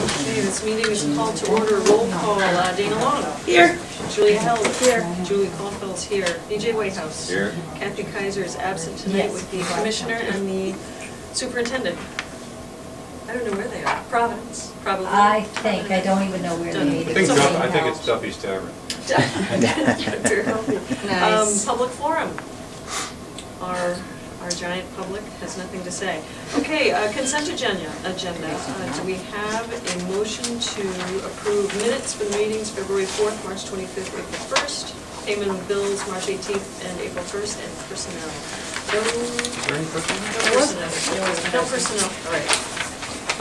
Okay, this meeting is called to order. Roll call. Dana Long. Here. Julia Held. Here. Julie Caulfield's here. BJ Whitehouse. Here. Kathy Kaiser is absent tonight with the commissioner and the superintendent. I don't know where they are. Providence, probably. I think. I don't even know where the meeting is. I think it's Duffy's Tavern. Very healthy. Nice. Public forum. Our giant public has nothing to say. Okay, consent agenda. Do we have a motion to approve minutes for the meetings February 4th, March 25th, April 1st, payment of bills March 18th and April 1st, and personnel? No personnel. All right.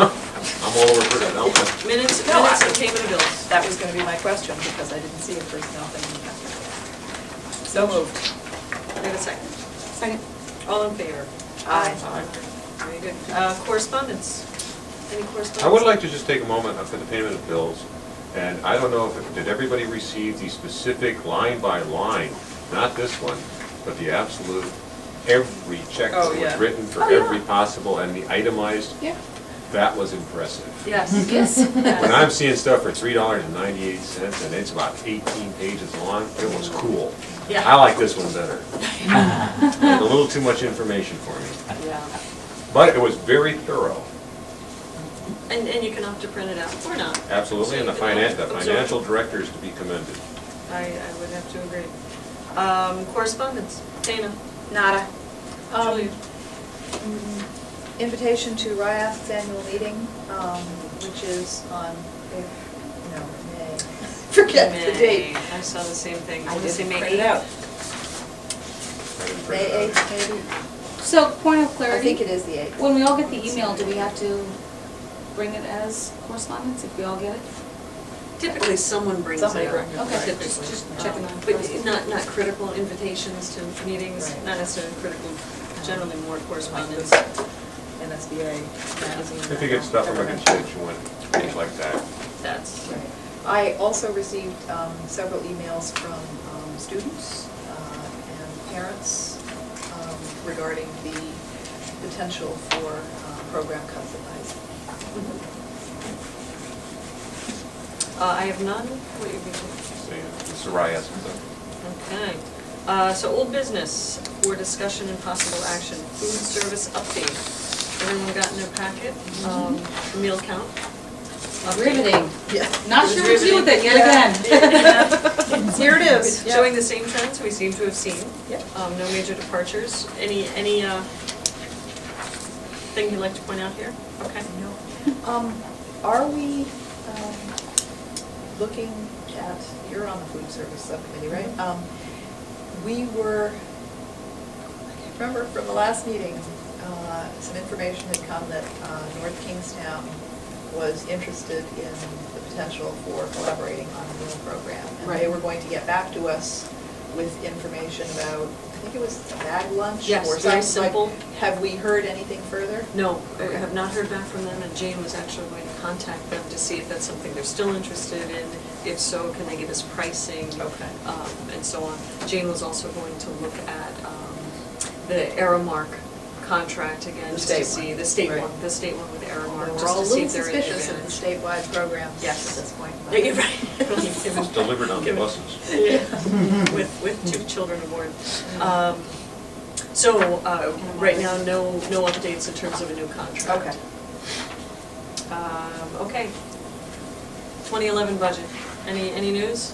I'm all over personnel. Minutes and payment of bills. That was going to be my question because I didn't see a personnel thing. So moved. We have a second. Second. All in favor? Aye. Very good. Correspondence. Any correspondence? I would like to just take a moment for the payment of bills. And I don't know if did everybody receive the specific line by line, not this one, but the absolute, every check that was written for every possible and the itemized. Yeah. That was impressive. Yes. Yes. When I'm seeing stuff for $3.98 and it's about 18 pages long, it was cool. Yeah. I like this one better. A little too much information for me. Yeah. But it was very thorough. And you can opt to print it out or not. Absolutely, So and the you can financial director is to be commended. I would have to agree. Correspondence. Dana. Nada. Julia. Invitation to RIASC's annual meeting, which is on May. Forget the date. I saw the same thing. I didn't didn't print it out. May 8th, maybe? So, point of I clarity, think it is the 8th. when we all get the email, do we have to bring it as correspondence if we all get it? Typically, someone brings Somebody it brings up. it. Okay, Typically. just checking on. But not critical invitations to meetings, Right. not necessarily critical, generally more correspondence. NSBA magazine. If you get stuff from a constituent, things like that. That's Right. I also received several emails from students and parents regarding the potential for program cuts at high school. I have none. What are you going to The Soraya stuff. Okay. So old business for discussion and possible action. Food service update. Everyone got in their packet. Meal count. Riveting. Yeah. Not It was sure what to do with it yet again. Here it is. Showing the same trends we seem to have seen. Yep. No major departures. Any thing you'd like to point out here? Okay. No. Are we looking at, you're on the food service subcommittee, right? We were, I can't remember from the last meeting, some information had come that North Kingstown was interested in the potential for collaborating on a meal program. And they were going to get back to us with information about, I think it was a bag lunch Yes, or very something. simple. Have we heard anything further? No, I have not heard back from them, and Jane was actually going to contact them to see if that's something they're still interested in. If so, can they give us pricing? Okay. And so on. Jane was also going to look at the Aramark contract again, just to see the state one with Aramark, We're just all to a see little if there are any suspicious of the advantage. statewide programs at Yes. this point. Yeah, you're right. It's delivered on the buses. Yeah, with 2 children aboard. So right now, no updates in terms of a new contract. Okay. Okay. 2011 budget. Any news?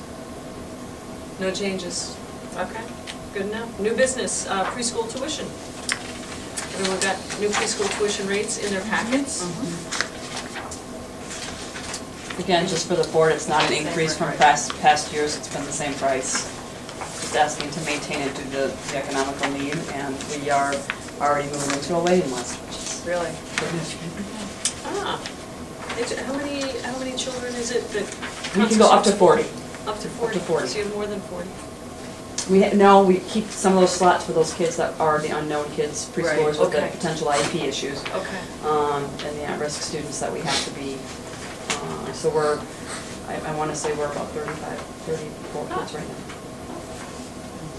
No changes. Okay. Good enough. New business. Preschool tuition. Everyone got new preschool tuition rates in their packets? Again, just for the board, it's not an increase from past years, it's been the same price. Just asking to maintain it due to the economical need, and we are already moving into a waiting list, which is Really? good news. How many children is it that? We can go up to 40. Up to 40? Up to 40. So you have more than 40? No, we keep some of those slots for those kids that are the unknown kids, preschoolers with the okay. potential IEP issues. Okay. And the at-risk students that we have to be, so we're, I want to say we're about 34 kids right now.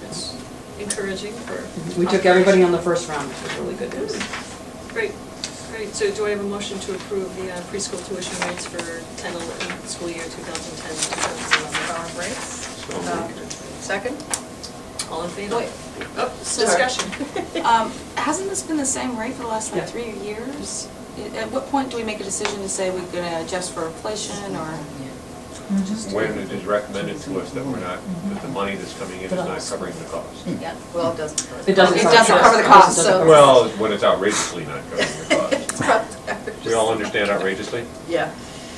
It's encouraging for... We took everybody on the first round, which was really good news. Great. Okay, so do I have a motion to approve the preschool tuition rates for 10-11 school year 2010-2011? Power breaks. So moved. Second? All in favor? Wait. Oh, So- discussion. Hasn't this been the same rate for the last like Yeah. 3 years? At what point do we make a decision to say we're gonna adjust for inflation or? When it is recommended to us that we're not, that the money that's coming in is not covering the cost. Yeah, well, it doesn't. It doesn't It cover doesn't the cover the cost. cost, so- Well, when it's outrageously not covering the cost. It's probably- We all understand outrageously? Yeah.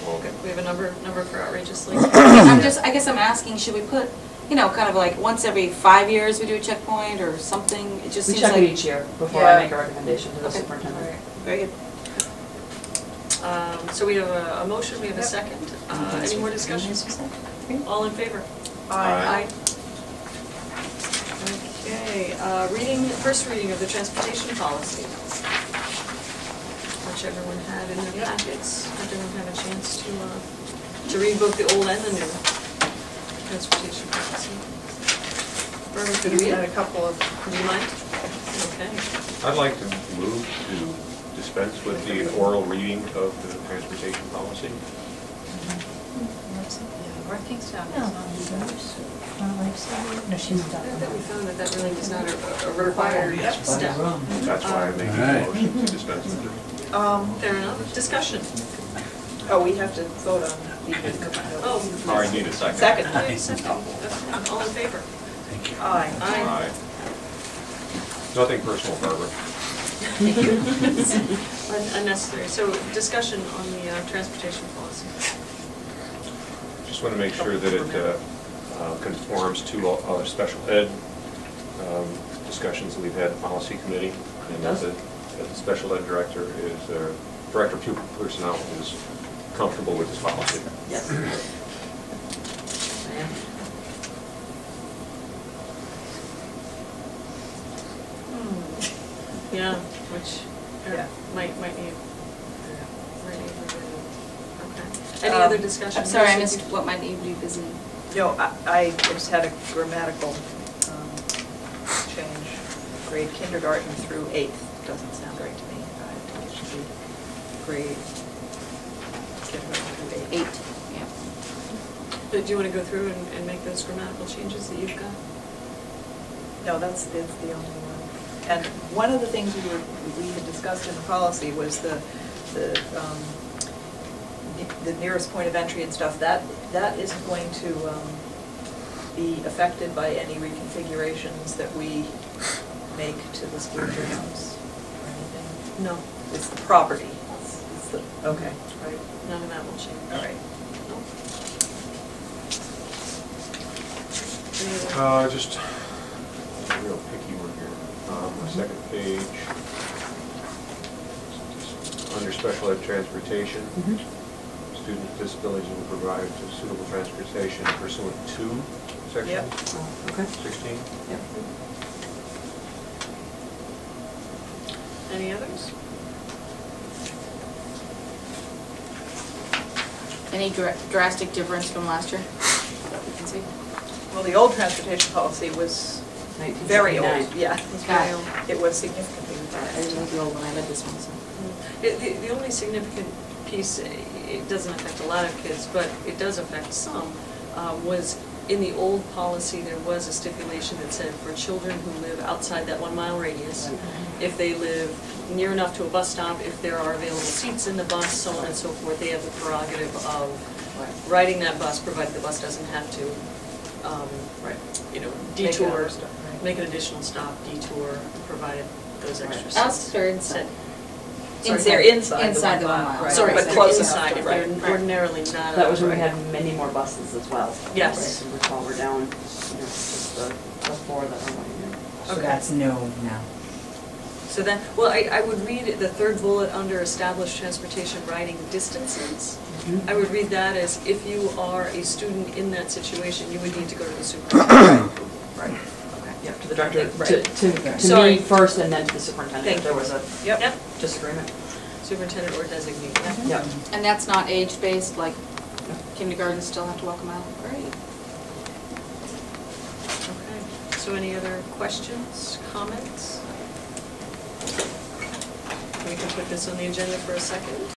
Well, Okay, we have a number for outrageously. I guess I'm asking, should we put, kind of like once every 5 years we do a checkpoint or something? It just We seems check like. it each year before Yeah. I make a recommendation to the Okay. superintendent. Very good. So we have a motion, we have a Yep. second. Any more discussion? All in favor? Aye. Okay, first reading of the transportation policy, which everyone had in their packets. Everyone have a chance to read both the old and the new transportation policy. Barbara, could you We read had a it? couple of, Do you mind? Okay. I'd like to move to dispense with the oral reading of the transportation policy. North Kingstown is No. on. No, she's I done. thought we found that really was not a required Yep. step. That's why I make a Alright. motion to dispense with it. Fair enough. Discussion. Oh, we have to vote on the. Oh. Oh, I need a second. Second. Okay, second. Okay. All in favor? Thank you. Aye. Aye. Nothing personal, Barbara. Unnecessary. So discussion on the transportation policy. Just want to make sure that it conforms to all our special ed discussions that we've had in the policy committee. And that the special ed director director of pupil personnel is comfortable with this policy. Yes. Yeah, which Yeah. might need. Okay. Any other discussion? I'm sorry, I missed what might need to be busy. No, I just had a grammatical change. Grade kindergarten through 8th doesn't sound right to me. I think it should be grade kindergarten through 8th. 8, yeah. Do you want to go through and make those grammatical changes that you've got? No, that's the only one. And one of the things we had discussed in the policy was the nearest point of entry and stuff. That isn't going to be affected by any reconfigurations that we make to the school grounds or anything. No. It's the property. It's the, okay, Right. None of that will change. all right. No. Any other- Just a real picky one here. The second page, under special ed transportation, students with disabilities will provide suitable transportation pursuant to section Yep. Okay. 16. Yep. Any others? Any drastic difference from last year that we can see? Well, the old transportation policy was very old. 1979. Yeah, It's very old. it was significantly I revised. didn't know the old one, I read this one, so. The only significant piece, it doesn't affect a lot of kids, but it does affect some, was in the old policy, there was a stipulation that said for children who live outside that 1 mile radius, if they live near enough to a bus stop, if there are available seats in the bus, so on and so forth, they have the prerogative of riding that bus, provided the bus doesn't have to, detour, Make it stop, right. make an additional stop, detour, provided those extra seats. Outside or inside? If they're inside Inside the the 1 1 mile. mile. right. Sorry, But but close inside, enough, if right. they're ordinarily not. That was when we right. had many more buses as well. Yes. Right, so recall we're down, just the 4 that are running here. So Okay. that's no now. So then, well, I would read the third bullet under established transportation riding distances. I would read that as if you are a student in that situation, you would need to go to the superintendent. Right. Okay. Yeah, to the director, Right. to Sorry. me first and then to the superintendent, Thank if there you. was a Yep. disagreement. Superintendent or designee. Yep. And that's not age-based, like kindergarten still have to walk them out? Great. Okay. So any other questions, comments? we can put this on the agenda for a second.